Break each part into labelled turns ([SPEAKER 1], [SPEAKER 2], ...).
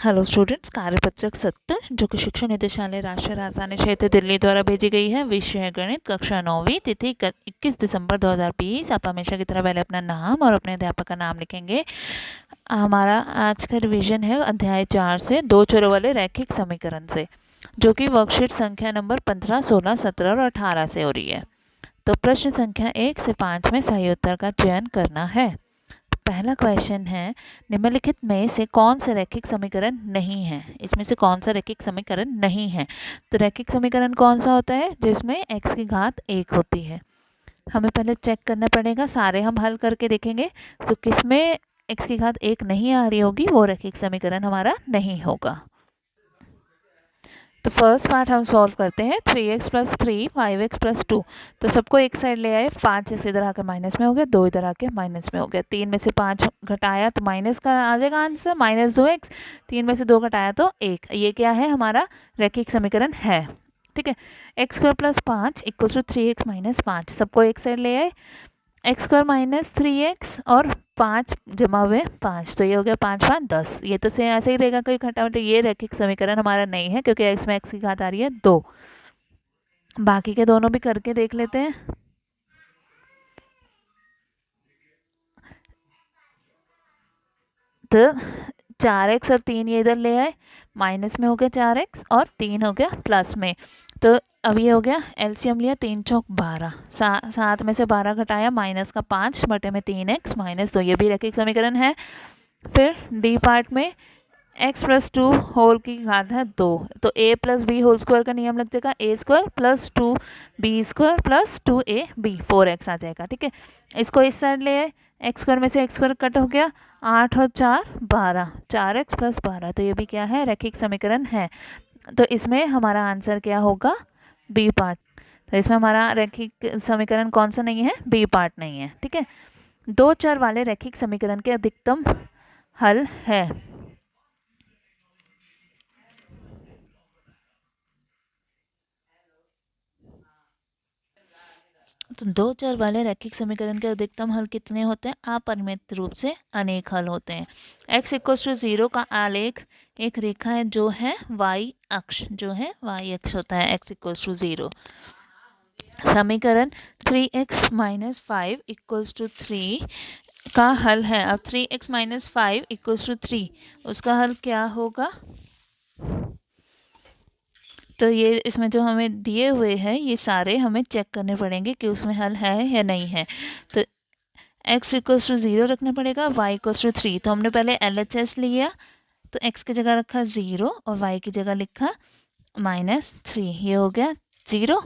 [SPEAKER 1] Hello students, कार्यपत्रक 70 जो कि शिक्षा निदेशालय राष्ट्रीय राजधानी क्षेत्र दिल्ली द्वारा भेजी गई है। विषय है गणित, कक्षा 9वीं, तिथि 21 दिसंबर 2020। आप हमेशा की तरह पहले अपना नाम और अपने अध्यापक का नाम लिखेंगे। हमारा आज का रिवीजन है अध्याय 4 से दो चरों वाले रैखिक समीकरण से, जो कि वर्कशीट संख्या नंबर 15, 16, 17 और 18 से हो रही है। तो प्रश्न संख्या 1 से 5 में सही उत्तर का चयन करना है। पहला क्वेश्चन है, निम्नलिखित में से कौन सा रैखिक समीकरण नहीं है। इसमें से कौन सा रैखिक समीकरण नहीं है। तो रैखिक समीकरण कौन सा होता है जिसमें x की घात 1 होती है। हमें पहले चेक करना पड़ेगा, सारे हम हल करके देखेंगे तो किसमें x की घात 1 नहीं आ रही होगी, वो रैखिक समीकरण हमारा नहीं होगा। तो फर्स्ट पार्ट हम सॉल्व करते हैं। 3x plus 3 5x plus 2। तो सबको एक साइड ले आए, 5 इस इधर आके माइनस में हो गया, 2 इधर आके माइनस में हो गया। 3 में से 5 घटाया तो माइनस का आ जाएगा आंसर, -2x। 3 में से 2 घटाया तो 1। ये क्या है, हमारा रैखिक समीकरण है। ठीक है। X square plus 5 equals to 3x minus 5। सबको एक साइड ले आए, एक्स स्क्वायर माइनस 3x और 5 जमा हुए 5, तो ये हो गया 5 5 10। ये तो से ऐसे ही रहेगा, कोई घटाव। तो ये रैखिक समीकरण हमारा नहीं है क्योंकि x में x की घात आ रही है 2। बाकी के दोनों भी करके देख लेते हैं। तो 4x और 3 ये इधर ले आए, माइनस में हो गया 4x और 3 हो गया प्लस में। तो अब ये हो गया, एलसीएम लिया, 3 चौक 12, 7 में से 12 घटाया, माइनस का 5 बटे में 3x माइनस 2। ये भी रैखिक समीकरण है। फिर डी पार्ट में x प्लस 2 होल की घात है 2, तो a plus b whole square का नियम लग जाएगा, a square plus 2b square plus 2ab 4x आ जाएगा। ठीक है। इसको इस साइड ले आए, एक्स स्क्वायर में से एक्स स्क्वायर कट हो गया, 8 और 4 12, 4x प्लस 12। तो ये भी क्या है, रैखिक समीकरण है। तो इसमें हमारा आंसर क्या होगा, बी पार्ट। तो इसमें हमारा रैखिक समीकरण कौन सा नहीं है, बी पार्ट नहीं है। ठीक है। दो चर वाले रैखिक समीकरण के अधिकतम हल है। तो दो चर वाले रैखिक समीकरण के अधिकतम हल कितने होते हैं, अपरिमित रूप से अनेक हल होते हैं। x इक्वल्स टू 0 का आलेख एक रेखा है जो है y अक्ष, जो है y अक्ष होता है x इक्वल्स टू 0। समीकरण 3x माइनस 5 इक्वल्स टू 3 का हल है। अब 3x माइनस 5 इक्वल्स टू 3, उसका हल क्या होगा। तो ये इसमें जो हमें दिए हुए हैं ये सारे हमें चेक करने पड़ेंगे कि उसमें हल है या नहीं है। तो x इक्वल्स टू 0 रखना पड़ेगा, y इक्वल्स टू 3। तो हमने पहले LHS लिया, तो x की जगह रखा 0 और y की जगह लिखा -3। ये हो गया 0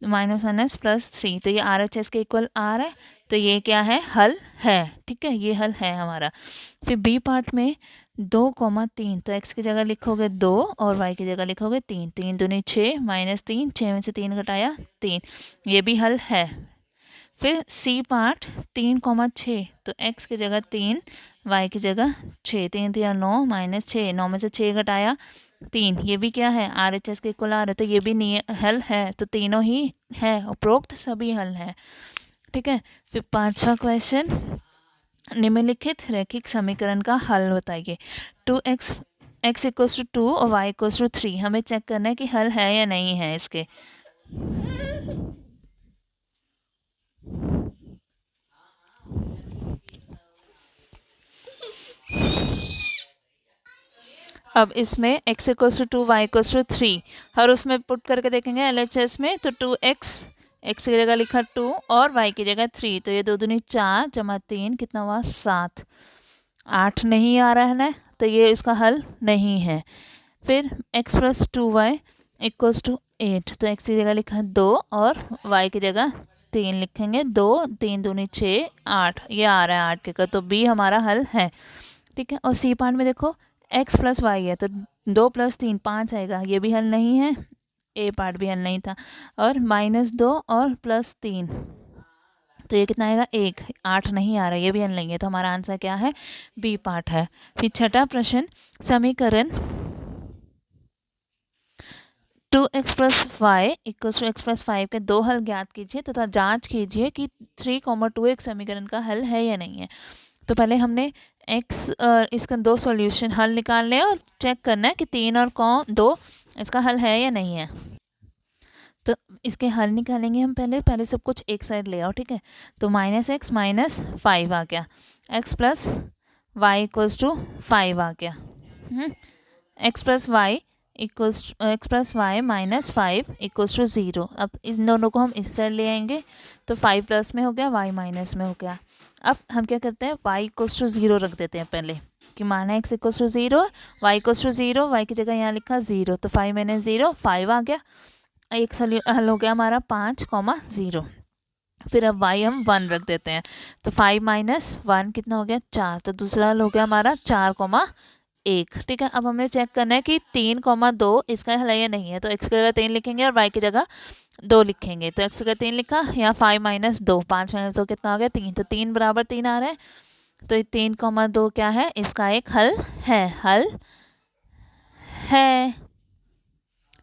[SPEAKER 1] माइनस माइनस प्लस 3, तो ये RHS के इक्वल आ रहा है। तो ये क्या है, हल है। ठीक है, ये हल है हमारा। फिर बी पार्ट में 2,3, तो x की जगह लिखोगे 2 और y की जगह लिखोगे 3। 3 दूनी 6 माइनस 3, 6 में से 3 घटाया 3। ये भी हल है। फिर सी पार्ट 3,6, तो x की जगह 3, y की जगह 6। 3 दिया 9 माइनस 6, 9 में से 6 घटाया 3। ये भी क्या है, RHS के इक्वल आ रहा है। तो ये भी हल है। तो तीनों ही है, उपरोक्त सभी हल है। ठीक है। फिर 5वां क्वेश्चन, निम्नलिखित रैखिक समीकरण का हल बताइए। 2x x इक्वल्स टू 2 और y इक्वल्स टू 3। हमें चेक करना है कि हल है या नहीं है इसके। अब इसमें x equals to 2 y equals to 3 हर उसमें पुट करके देखेंगे LHS में। तो 2x, x की जगह लिखा 2 और y की जगह 3। तो ये 2 दूनी 4 जमा 3 कितना हुआ 7। 8 नहीं आ रहा है ना, तो ये इसका हल नहीं है। फिर x plus 2y equals to 8, तो x की जगह लिखा 2 और y की जगह 3 लिखेंगे। 2 3 दूनी 6 8, ये आ रहा है 8 के का, तो b हमारा हल है। ठीक है। और सी पार्ट में देखो x प्लस वाई है, तो 2 प्लस 3 5 आएगा, ये भी हल नहीं है। ए पार्ट भी हल नहीं था। और -2 और +3, तो ये कितना आएगा 1। 8 नहीं आ रहा, ये भी हल नहीं है। तो हमारा आंसर क्या है, बी पार्ट है। फिर छठा प्रश्न, समीकरण 2x plus y equals to x plus 5 के दो हल ज्ञात कीजिए तथा जांच कीजिए कि 3, 2x समीकरण का हल है या नहीं है। तो पहले हमने एक्स इसका 2 सॉल्यूशन हल निकालने हैं और चेक करना है कि 3 और 2 इसका हल है या नहीं है। तो इसके हल निकालेंगे हम पहले सब कुछ एक साइड ले आओ, ठीक है। तो -x - 5 आ गया, x plus y equals to 5 आ गया, x plus y minus 5 equals to 0। अब इन दोनों को हम इस साइड ले आएंगे, तो 5 प्लस में हो गया, y माइनस में हो गया। अब हम क्या करते हैं, y इक्वल्स टू 0 रख देते हैं पहले, कि माना x equals to 0, y equals to 0, y की जगह यहाँ लिखा 0, तो 5 - 0 5 आ गया। एक हल हो गया हमारा 5,0। फिर अब y हम 1 रख देते हैं, तो 5 - 1 कितना हो गया, 4। तो दूसरा हल हो गया हमारा 4,1, ठीक है। अब हमें चेक करना है कि 3,2 इसका हल है या नहीं है, तो x की जगह 3 लिखेंगे और y की जगह 2 लिखेंगे। तो x की जगह 3 लिखा, यहाँ 5 - 2, 5 - 2 कितना आ गया, 3, तो 3 बराबर 3 आ रहा है। तो 3,2 क्या है, इसका एक हल है,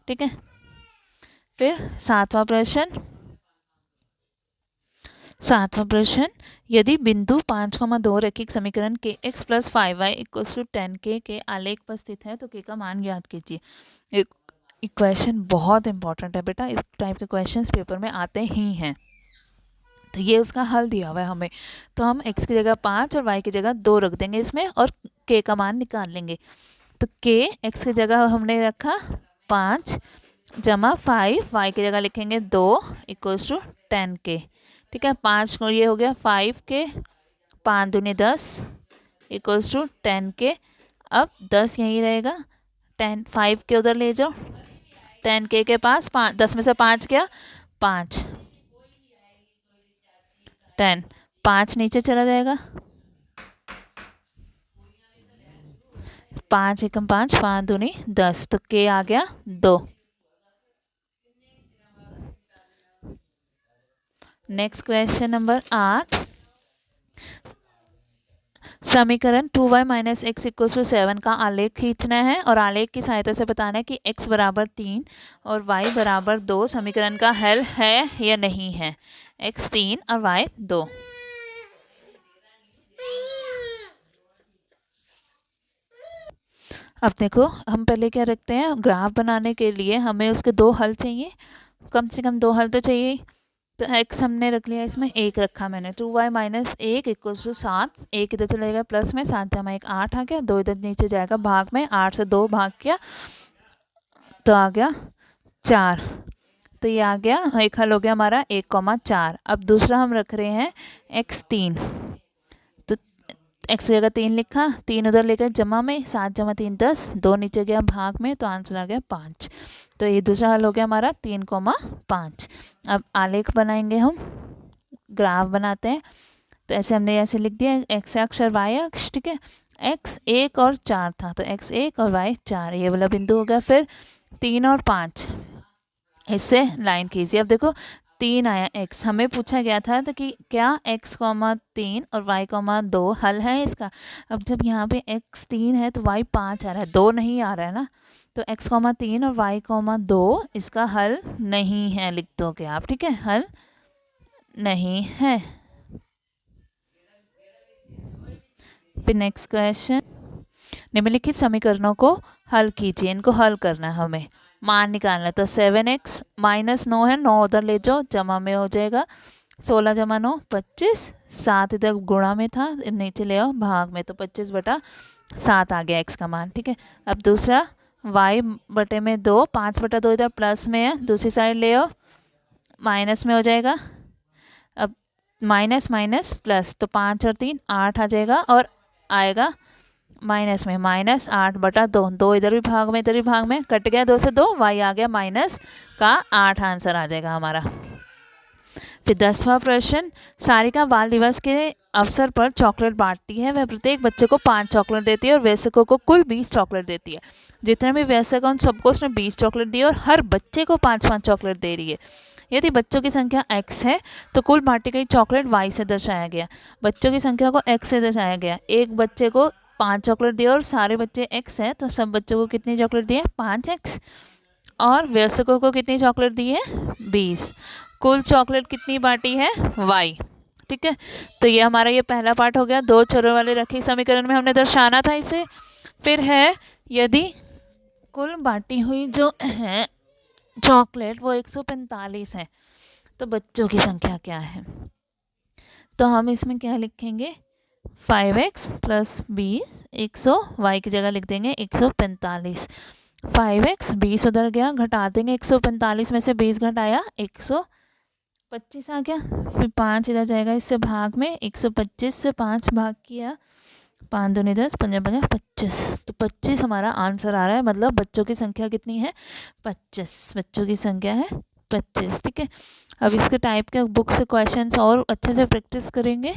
[SPEAKER 1] ठीक है। फिर सातवां प्रश्न, यदि बिंदु 5,2 रैखिक समीकरण के x plus 5y equals to 10k के आलेख पर स्थित है तो k का मान ज्ञात कीजिए। इक्वेशन बहुत इंपॉर्टेंट है बेटा, इस टाइप के क्वेश्चंस पेपर में आते ही हैं। तो ये उसका हल दिया हुआ है हमें, तो हम x की जगह 5 और y की जगह 2 रख देंगे इसमें और k का मान निकाल लेंगे। तो k x की जगह हमने रखा 5 जमा 5, y की जगह लिखेंगे 2 इक्वल्स टू 10k, ठीक है। 5 को ये हो गया 5k, 5 दूनी 10 इक्वल्स टू 10k। अब 10 यहीं रहेगा, 5 के उधर ले जाओ, 10k के पास 10 में से 5 गया 5, 10, 5 नीचे चला जाएगा, 5 एकम 5, 5 दूनी 10, तो k आ गया 2। नेक्स्ट क्वेश्चन नंबर 8, समीकरण 2y minus x equal to 7 का आलेख खींचना है और आलेख की सहायता से बताना है कि x बराबर 3 और y बराबर 2 समीकरण का हल है या नहीं है। x 3 और y 2। अब देखो, हम पहले क्या रखते हैं, ग्राफ बनाने के लिए हमें उसके 2 हल चाहिए, कम से कम 2 हल तो चाहिए। तो x हमने रख लिया, इसमें 1 रखा मैंने, 2y माइनस 1 इक्वल्स टू 7, 1 इधर चला जाएगा प्लस में, 7 जमा 1 8 आ गया, 2 इधर नीचे जाएगा भाग में, 8 से 2 भाग किया तो आ गया 4। तो ये आ गया, एक हल हो गया हमारा 1,4। अब दूसरा हम रख रहे हैं x 3, तो x की जगह 3 लिखा, 3 उधर लेकर जमा में, 7 जमा 3 10, 2 नीचे गया भाग में, तो आंसर आ गया 5। तो ये दूसरा हल हो गया हमारा 3,5। अब आलेख बनाएंगे, हम ग्राफ बनाते हैं। तो ऐसे हमने ऐसे लिख दिया, x अक्ष और y अक्ष, ठीक है। x 1 और 4 था, तो x 1 और y 4, ये वाला बिंदु हो गया। फिर 3 और 5 इससे लाइन खींचिए। अब देखो 3 आया x, हमें पूछा गया था तो कि क्या x, 3 और y, 2 हल है इसका। अब जब यहाँ पे x 3 है तो y 5 आ रहा है, 2 नहीं आ रहा है ना, तो x, 3 और y, 2 इसका हल नहीं है, लिख दोगे आप, ठीक है, हल नहीं है। फिर नेक्स्ट क्वेश्चन, निम्नलिखित समीकरणों को हल कीजिए, इनको हल करना है हमें, मान निकालना है। तो 7x माइनस 9 है, 9 उधर ले जाओ जमा में हो जाएगा, 16 जमा 9 25, 7 इधर गुणा में था, नीचे ले आओ भाग में, तो 25/7 आ गया x का मान, ठीक है। अब दूसरा y बटे में 2, 5/2 इधर प्लस में है, दूसरी साइड ले आओ माइनस में हो जाएगा। अब माइनस माइनस प्लस, तो 5 और 3 8 आ जाएगा, और आएगा माइनस में, -8/2, 2 इधर भी भाग में इधर भी भाग में, कट गया 2 से 2, y आ गया -8 आंसर आ जाएगा हमारा। फिर 10वां प्रश्न, सारिका बाल दिवस के अवसर पर चॉकलेट बांटती है, वह प्रत्येक बच्चे को 5 चॉकलेट देती है और वयस्कों को कुल 20 चॉकलेट देती है। जितने भी वयस्क हैं उन सबको उसने 20 चॉकलेट दी और हर बच्चे को 5-5 चॉकलेट दे रही है। यदि बच्चों की संख्या x है तो कुल बांटी गई चॉकलेट y से दर्शाया गया। बच्चों की संख्या को x से दर्शाया गया, एक बच्चे को 5 चॉकलेट दिए और सारे बच्चे x है, तो सब बच्चों को कितनी चॉकलेट दी है, 5x, और वयस्कों को कितनी चॉकलेट दी है, 20। कुल चॉकलेट कितनी बांटी है, y, ठीक है, तो ये हमारा ये पहला पार्ट हो गया। दो छोरों वाले रैखिक समीकरण में हमने दर्शाना था इसे। फिर है यदि कुल बांटी हुई जो है चॉकलेट वो 145 है तो बच्चों की संख्या क्या है। तो हम इसमें क्या लिखेंगे, 5x प्लस 20, 100 y की जगह लिख देंगे 145। 5x 20 उधर गया, घटा देंगे 145 में से 20 घटाया 125 आ गया। फिर 5 इधर जाएगा इससे भाग में, 125 से 5 भाग किया, 5 दूनी 10, 5 5 25। तो 25 हमारा आंसर आ रहा है, मतलब बच्चों की संख्या कितनी है, 25। बच्चों की संख्या है 25। ठीक है, अब इसके टाइप के बुक से क्वेश्चंस और अच्छे से प्रैक्टिस करेंगे।